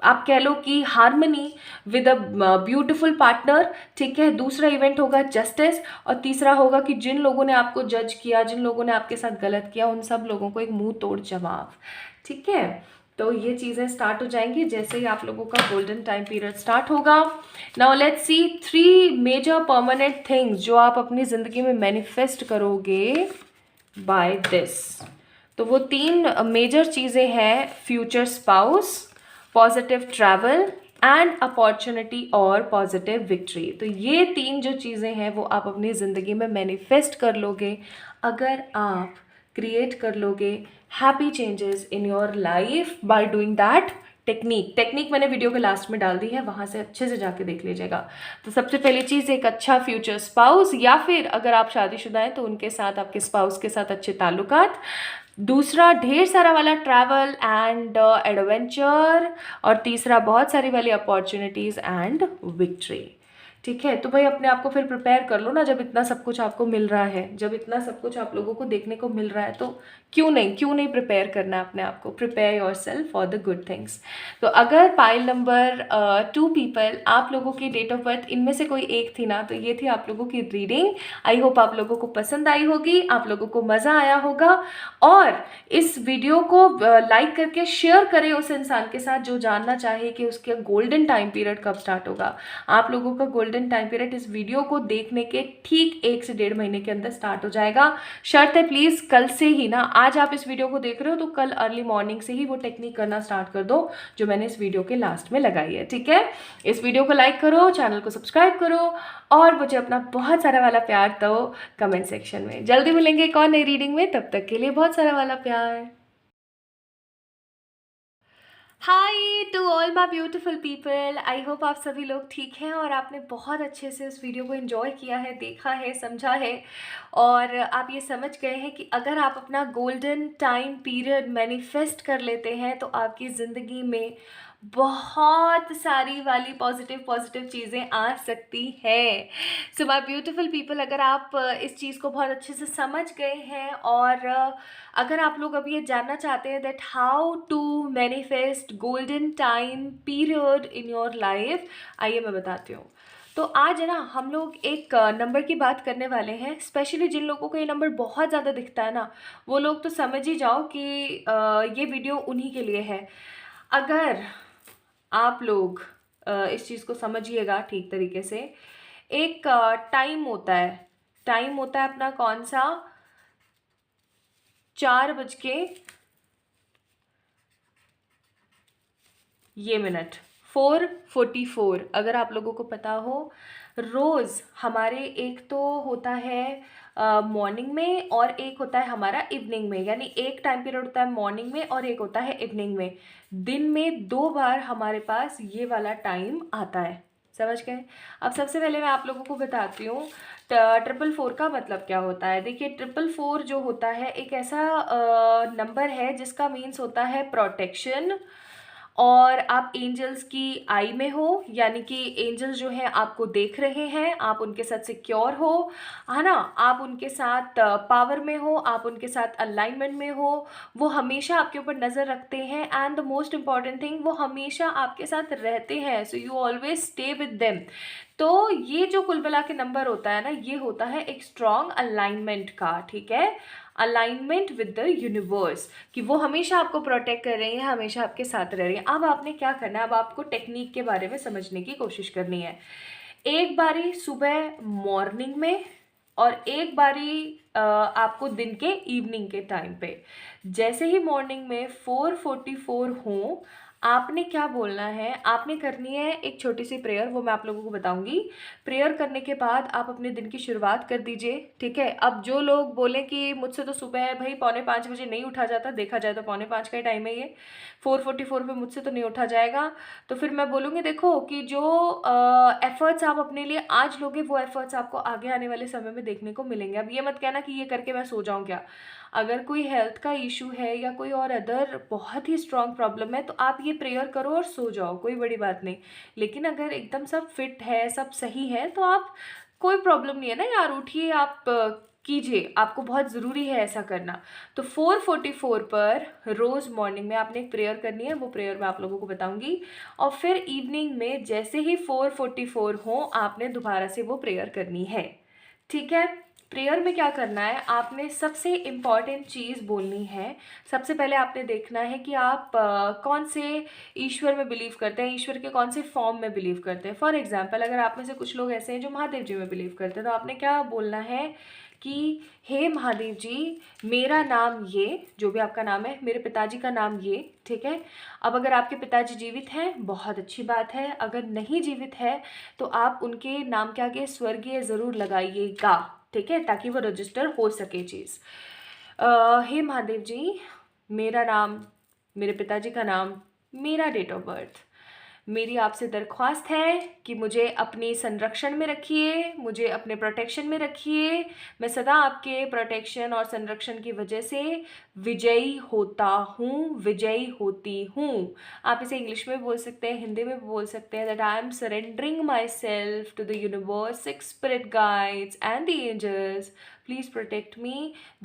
आप कह लो कि harmony with a beautiful partner. ठीक है, दूसरा इवेंट होगा जस्टिस और तीसरा होगा कि जिन लोगों ने आपको जज किया, जिन लोगों ने आपके साथ गलत किया, उन सब लोगों को एक मुंह तोड़ जवाब। ठीक है, तो ये चीज़ें स्टार्ट हो जाएंगी जैसे ही आप लोगों का गोल्डन टाइम पीरियड स्टार्ट होगा। Now let's see 3 major permanent things जो आप अपनी ज़िंदगी में मैनिफेस्ट करोगे बाय दिस। तो वो 3 मेजर चीज़ें हैं, future spouse, positive travel and opportunity और पॉजिटिव विक्ट्री। तो ये 3 जो चीज़ें हैं वो आप अपनी ज़िंदगी में मैनिफेस्ट कर लोगे अगर आप क्रिएट कर लोगे happy changes in your life by doing that technique मैंने वीडियो के लास्ट में डाल दी है, वहाँ से अच्छे से जाके देख लीजिएगा। तो सबसे पहली चीज़ एक अच्छा फ्यूचर स्पाउस, या फिर अगर आप शादीशुदा हैं तो उनके साथ, आपके स्पाउस के साथ अच्छे ताल्लुकात। दूसरा ढेर सारा वाला ट्रैवल एंड एडवेंचर, और तीसरा बहुत सारी वाली अपॉर्चुनिटीज़ एंड विक्ट्री। ठीक है, तो भाई अपने आप को फिर प्रिपेयर कर लो ना। जब इतना सब कुछ आपको मिल रहा है, जब इतना सब कुछ आप लोगों को देखने को मिल रहा है, तो क्यों नहीं प्रिपेयर करना है अपने आप को? Prepare your self for the good things. तो अगर पाइल नंबर 2 पीपल, आप लोगों की डेट ऑफ बर्थ इनमें से कोई एक थी ना, तो ये थी आप लोगों की रीडिंग। आई होप आप लोगों को पसंद आई होगी, आप लोगों को मज़ा आया होगा। और इस वीडियो को लाइक करके शेयर करें उस इंसान के साथ जो जानना चाहे कि उसके गोल्डन टाइम पीरियड कब स्टार्ट होगा। आप लोगों का गोल्डन टाइम पीरियड इस वीडियो को देखने के ठीक 1 से 1.5 महीने के अंदर स्टार्ट हो जाएगा। शर्त है प्लीज़ कल से ही ना, आज आप इस वीडियो को देख रहे हो तो कल अर्ली मॉर्निंग से ही वो टेक्निक करना स्टार्ट कर दो जो मैंने इस वीडियो के लास्ट में लगाई है, ठीक है? इस वीडियो को लाइक करो, चैनल को सब्सक्राइब करो और मुझे अपना बहुत सारा वाला प्यार दो कमेंट सेक्शन में। जल्दी मिलेंगे एक और नई रीडिंग में, तब तक के लिए बहुत सारा वाला प्यार। Hi to all my beautiful people, I hope आप सभी लोग ठीक हैं और आपने बहुत अच्छे से इस वीडियो को एंजॉय किया है, देखा है, समझा है और आप ये समझ गए हैं कि अगर आप अपना गोल्डन टाइम पीरियड मैनिफेस्ट कर लेते हैं तो आपकी ज़िंदगी में बहुत सारी वाली पॉजिटिव चीज़ें आ सकती हैं। सो माय ब्यूटीफुल पीपल, अगर आप इस चीज़ को बहुत अच्छे से समझ गए हैं और अगर आप लोग अभी ये जानना चाहते हैं that how to manifest golden time period in your life, आइए मैं बताती हूँ। तो आज है ना, हम लोग एक नंबर की बात करने वाले हैं। स्पेशली जिन लोगों को ये नंबर बहुत ज़्यादा दिखता है ना, वो लोग तो समझ ही जाओ कि ये वीडियो उन्हीं के लिए है। अगर आप लोग इस चीज़ को समझिएगा ठीक तरीके से, एक टाइम होता है अपना कौन सा, 4:00 4:44। अगर आप लोगों को पता हो, रोज़ हमारे एक तो होता है मॉर्निंग में और एक होता है हमारा इवनिंग में, यानी एक टाइम पीरियड होता है मॉर्निंग में और एक होता है इवनिंग में। दिन में 2 बार हमारे पास ये वाला टाइम आता है, समझ गए? अब सबसे पहले मैं आप लोगों को बताती हूँ 444 का मतलब क्या होता है। देखिए 444 जो होता है एक ऐसा नंबर है जिसका मीन्स होता है प्रोटेक्शन, और आप एंजल्स की आई में हो, यानी कि एंजल्स जो हैं आपको देख रहे हैं, आप उनके साथ सिक्योर हो, है ना? आप उनके साथ पावर में हो, आप उनके साथ अलाइनमेंट में हो, वो हमेशा आपके ऊपर नज़र रखते हैं and the most important thing, वो हमेशा आपके साथ रहते हैं। So you always stay with them. तो ये जो कुल मिला के नंबर होता है ना, ये होता है एक स्ट्रॉन्ग अलाइनमेंट का, ठीक है? अलाइनमेंट विद द यूनिवर्स, कि वो हमेशा आपको प्रोटेक्ट कर रही हैं, हमेशा आपके साथ रह रही हैं। अब आपने क्या करना है, अब आपको टेक्निक के बारे में समझने की कोशिश करनी है। एक बारी सुबह मॉर्निंग में और एक बारी आपको दिन के इवनिंग के टाइम पे। जैसे ही मॉर्निंग में 4:44 हो, आपने क्या बोलना है, आपने करनी है एक छोटी सी प्रेयर, वो मैं आप लोगों को बताऊंगी। प्रेयर करने के बाद आप अपने दिन की शुरुआत कर दीजिए, ठीक है? अब जो लोग बोलें कि मुझसे तो सुबह भाई 4:45 नहीं उठा जाता, देखा जाए तो 4:45 का ही टाइम है ये, 4:44 पे मुझसे तो नहीं उठा जाएगा, तो फिर मैं बोलूँगी देखो कि जो एफर्ट्स आप अपने लिए आज लोगे, वो एफर्ट्स आपको आगे आने वाले समय में देखने को मिलेंगे। अब ये मत कहना कि ये करके मैं सो जाऊँ क्या। अगर कोई हेल्थ का इशू है या कोई और अदर बहुत ही स्ट्रॉन्ग प्रॉब्लम है तो आप ये प्रेयर करो और सो जाओ, कोई बड़ी बात नहीं। लेकिन अगर एकदम सब फिट है, सब सही है, तो आप, कोई प्रॉब्लम नहीं है ना यार, उठिए, आप कीजिए, आपको बहुत ज़रूरी है ऐसा करना। तो 4:44 पर रोज़ मॉर्निंग में आपने एक प्रेयर करनी है, वो प्रेयर मैं आप लोगों को बताऊंगी। और फिर इवनिंग में जैसे ही 4:44 हो, आपने दोबारा से वो प्रेयर करनी है, ठीक है? प्रेयर में क्या करना है, आपने सबसे इम्पॉर्टेंट चीज़ बोलनी है। सबसे पहले आपने देखना है कि आप कौन से ईश्वर में बिलीव करते हैं, ईश्वर के कौन से फॉर्म में बिलीव करते हैं। फॉर एग्जांपल, अगर आप में से कुछ लोग ऐसे हैं जो महादेव जी में बिलीव करते हैं, तो आपने क्या बोलना है कि हे महादेव जी, मेरा नाम ये, जो भी आपका नाम है, मेरे पिताजी का नाम ये, ठीक है? अब अगर आपके पिताजी जीवित हैं, बहुत अच्छी बात है। अगर नहीं जीवित है तो आप उनके नाम के आगे स्वर्गीय ज़रूर लगाइएगा, ठीक है? ताकि वो रजिस्टर हो सके चीज़। हे महादेव जी, मेरा नाम, मेरे पिताजी का नाम, मेरा डेट ऑफ बर्थ, मेरी आपसे दरख्वास्त है कि मुझे अपने संरक्षण में रखिए, मुझे अपने प्रोटेक्शन में रखिए। मैं सदा आपके प्रोटेक्शन और संरक्षण की वजह से विजयी होता हूँ, विजयी होती हूँ। आप इसे इंग्लिश में बोल सकते हैं, हिंदी में बोल सकते हैं that I am surrendering my self to the universe, six spirit guides and the angels. Please protect me.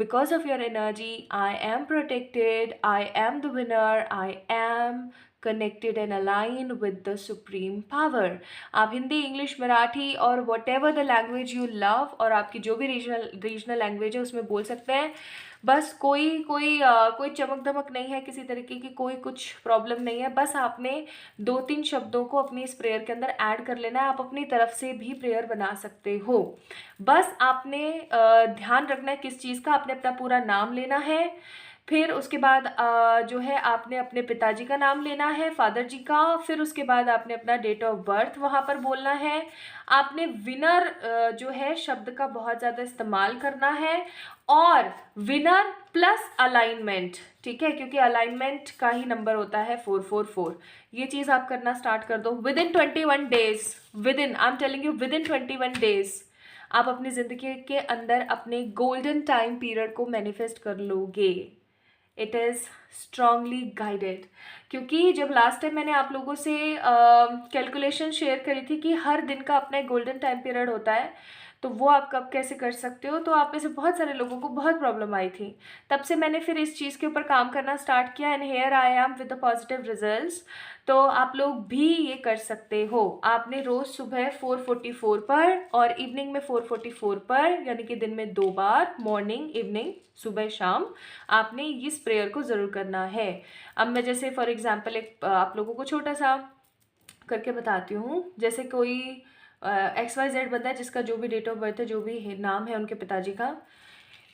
Because of your energy, I am protected. I am the winner. I am connected and aligned with the supreme power. आप Hindi, English, Marathi और what ever the language you love, और आपकी जो भी regional language है उसमें बोल सकते हैं. बस कोई चमक धमक नहीं है किसी तरीके की, कोई कुछ प्रॉब्लम नहीं है. बस आपने 2-3 शब्दों को अपनी इस प्रेयर के अंदर ऐड कर लेना है. आप अपनी तरफ से भी प्रेयर बना सकते हो. बस आपने ध्यान रखना है किस चीज़ का, आपने अपना पूरा नाम लेना है. फिर उसके बाद जो है आपने अपने पिताजी का नाम लेना है, फादर जी का. फिर उसके बाद आपने अपना डेट ऑफ बर्थ वहाँ पर बोलना है. आपने विनर जो है शब्द का बहुत ज़्यादा इस्तेमाल करना है, और विनर प्लस अलाइनमेंट, ठीक है, क्योंकि अलाइनमेंट का ही नंबर होता है 444. ये चीज़ आप करना स्टार्ट कर दो with in 21 days. I am telling you, with in 21 days आप अपनी ज़िंदगी के अंदर अपने गोल्डन टाइम पीरियड को मैनिफेस्ट कर लोगे. It is strongly guided. क्योंकि जब लास्ट टाइम मैंने आप लोगों से कैलकुलेशन शेयर करी थी कि हर दिन का अपना एक गोल्डन टाइम पीरियड होता है, तो वो आप कब कैसे कर सकते हो, तो आप में से बहुत सारे लोगों को बहुत प्रॉब्लम आई थी. तब से मैंने फिर इस चीज़ के ऊपर काम करना स्टार्ट किया, and here I am with the positive results. तो आप लोग भी ये कर सकते हो. आपने रोज़ सुबह 4:44 पर और इवनिंग में 4:44 पर, यानी कि दिन में 2 बार, मॉर्निंग इवनिंग, सुबह शाम, आपने इस प्रेयर को ज़रूर करना है. अब मैं जैसे फॉर एग्जांपल एक आप लोगों को छोटा सा करके बताती हूँ. जैसे कोई XYZ बंदा है जिसका जो भी डेट ऑफ बर्थ है, जो भी नाम है उनके पिताजी का.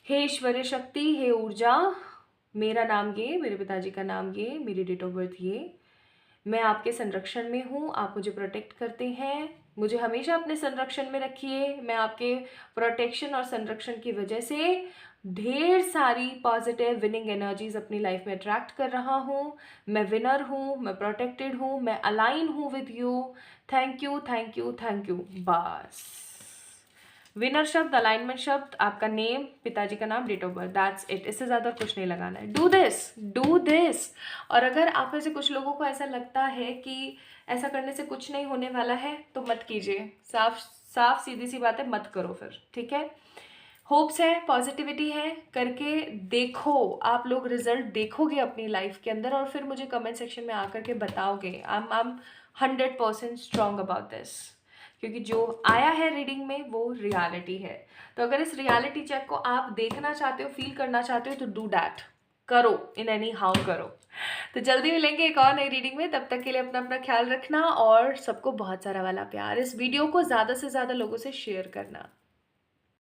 हे ईश्वरीय शक्ति, हे ऊर्जा, मेरा नाम ये, मेरे पिताजी का नाम ये, मेरी डेट ऑफ बर्थ ये. मैं आपके संरक्षण में हूँ, आप मुझे प्रोटेक्ट करते हैं, मुझे हमेशा अपने संरक्षण में रखिए. मैं आपके प्रोटेक्शन और संरक्षण की वजह से ढेर सारी पॉजिटिव विनिंग एनर्जीज अपनी लाइफ में अट्रैक्ट कर रहा हूँ. मैं विनर हूँ, मैं प्रोटेक्टेड हूँ, मैं अलाइन हूँ with you. Thank you, thank you, thank you. बस विनर शब्द, अलाइनमेंट शब्द, आपका नेम, पिताजी का नाम, date of birth, that's it. इससे ज़्यादा कुछ नहीं लगाना है. Do this. और अगर आप में से कुछ लोगों को ऐसा लगता है कि ऐसा करने से कुछ नहीं होने वाला है, तो मत कीजिए. साफ सीधी सी बात है, मत करो फिर, ठीक है. होप्स है, पॉजिटिविटी है, करके देखो. आप लोग रिजल्ट देखोगे अपनी लाइफ के अंदर, और फिर मुझे कमेंट सेक्शन में आकर के बताओगे. I am 100% strong about this, क्योंकि जो आया है रीडिंग में वो रियलिटी है. तो अगर इस रियलिटी चेक को आप देखना चाहते हो, फील करना चाहते हो, तो डू डैट, करो, इन एनी हाउ करो. तो जल्दी मिलेंगे एक और नई रीडिंग में. तब तक के लिए अपना अपना ख्याल रखना, और सबको बहुत सारा वाला प्यार. इस वीडियो को ज़्यादा से ज़्यादा लोगों से शेयर करना.